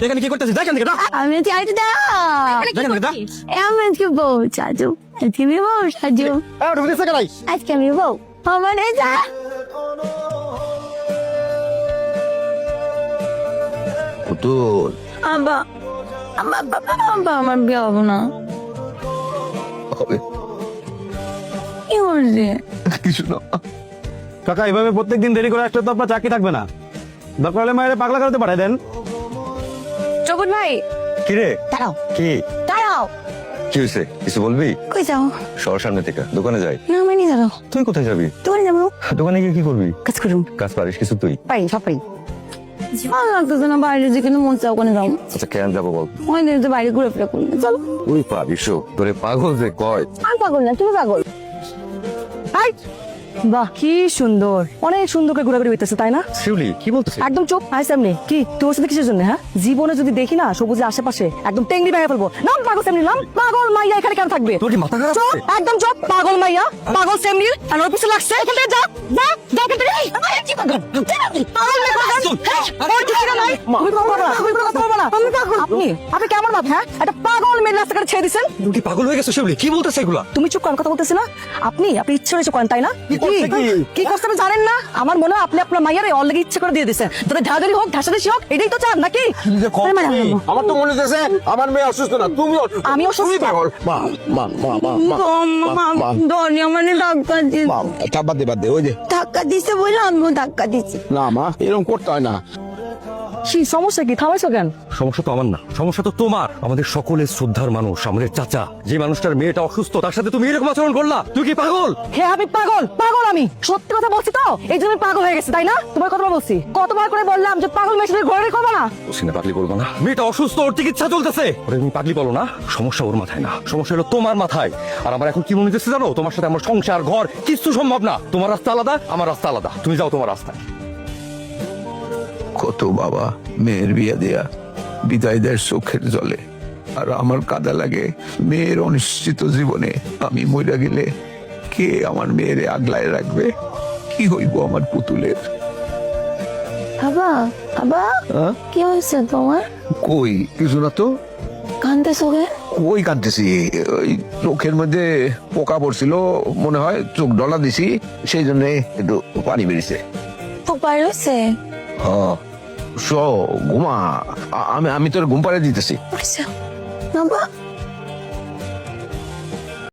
এখানে কি করতেছিস? দেখ এখান থেকে, যা। আমি চাইতে দাও দেখ এখান থেকে, যা। আমি আজকে বউ সাজু, আজকে আমি বউ সাজু, ঢুকে দিচ্ছে কেন? আজকে আমি বউ আমার যা। পুতুল আব্বা আমার বাবা আব্বা আমার বিয়ে হবো না। হবে কি করছে? কিছু না। কাকা, এভাবে প্রত্যেকদিন দেরি করে আসলে তো আপনার চাকরি থাকবে না। দরকার হলে মায়ের পাগলা করতে পাঠাই দেন। চকুন ভাই কি রে? দাঁড়াও কি দাঁড়াও। কি হয়েছে? কিছু বলবি? কই যাও? সর সামনে থেকে, দোকানে যাই। না মানে দাঁড়াও, তুই কোথায় যাবি? দোকানে যাবো। দোকানে গিয়ে কি করবি? কাজ করুন। কাজ পারিস কিছু তুই? পারি সব পারি। ভালো লাগতেছে না, বাইরে যেখানে মন চাও ওখানে যাও। আচ্ছা কেন যাবো বল? ওই তো বাইরে ঘুরে ফিরে করুন, চলো। তুই পারিস? তোরে পাগল যে কয়। আর পাগল না, তুমি পাগল। বাহ কি সুন্দর, অনেক সুন্দর করে ঘোরাঘুরি হইতেছে তাই না? শিউলি কি বলতেছিস? একদম চুপ। হাই সামনে কি তোর সাথে কিসের জন্য? হ্যাঁ, জীবনে যদি দেখি না সবুজের আশেপাশে একদম টেংরি ভেঙে ফেলবো। নাম পাগল সেমনি, নাম পাগল মাইয়া এখানে কেন থাকবে? তোর কি মাথা খারাপ চুপ, আছে? একদম চুপ। পাগল মাইয়া, পাগল সেমনি, আর ওর পিছনে লাগছে। এখান থেকে যা যা যা, এখান থেকে। কি পাগল? পাগল না পাগল? ওর কিছু নাই। তুমি পাগল না, তুমি কোনো কথা বলবো না। আমি পাগল। আপনি কেমন বাপ? হ্যাঁ, একটা পাগল মেয়ে রাস্তাঘাটে ছেড়ে দিছেন। তুই কি পাগল হয়ে গেছিস শিউলি? কি বলতেছিস এগুলা? তুমি চুপ করার কথা বলতেছি না? আপনি ইচ্ছে করে করেন তাই না? করছে কি? কি করতে আপনি জানেন না? আমার মনে হয় আপনি আপনার মাইয়ারে অলরেডি ইচ্ছে করে দিয়ে দিচ্ছেন, যাতে ঢাড়াঢাড়ি হোক, ঢাসাঢাসি হোক, এটাই তো চান নাকি? আরে ম্যাডাম, আমার তো মনে হচ্ছে আমার মেয়ে অসুস্থ না, তুমি অসুস্থ। আমি অসুস্থ? তুমি পাগল। মা মা মা মা মা মা ধনিয়া মানে ধাক্কা দিচ্ছে, মা বাদ দে বাদ দে, ওই যে ধাক্কা দিচ্ছে বলে আমিও ধাক্কা দিচ্ছি। না মা এরকম করতে হয় না। কি সমস্যা? কি থামাইছো কেন? সমস্যা তো আমার না, সমস্যা তো তোমার। আমাদের সকলের শ্রদ্ধার মানুষ, আমাদের চাচা, যে মানুষটার মেয়েটা অসুস্থ, তার সাথে তুমি এরকম আচরণ করলা। তুই কি পাগল? হ্যাঁ আমি পাগল, পাগল আমি সত্যি কথা বলছি তো, এই জন্য আমি পাগল হয়ে গেছি তাই না? তোমার কথা বলছি, কতবার করে বললাম যে পাগল মেয়ের সাথে ঘোরাঘুরি করবো না। ওসিনে পাগলি বলবো না। মেয়েটা অসুস্থ, ওর চিকিৎসা চলতেছে। ওরে তুমি পাগলি বলো না। সমস্যা ওর মাথায় না, সমস্যা হলো তোমার মাথায়। আর আমার এখন কি মনে হচ্ছে জানো? তোমার সাথে আমার সংসার ঘর কিছু সম্ভব না। তোমার রাস্তা আলাদা, আমার রাস্তা আলাদা। তুমি যাও তোমার রাস্তায়। কত বাবা মেয়ের বিয়ে দেয়া বিদায় দেয় চোখের জলে, আর আমার কাদা লাগে মেয়ের অনিশ্চিত জীবনে। আমি মইরা গেলে কে আমার মেয়েরে আগলায় রাখবে? কি হইব আমার পুতুলের? বাবা বাবা কি হয়েছে তোমার? কই কিছু না তো। কান্দতেছো কে? কই কাঁদতেছি, ওই চোখের মধ্যে পোকা পড়ছিল মনে হয়, চোখ ডলা দিছি, সেই জন্য একটু পানি বেরিয়েছে। খুব বাইরে হয়েছে? হ্যাঁ ঘুমা, আমি তোর ঘুম পাড়ে দিতেছি। আচ্ছা বাবা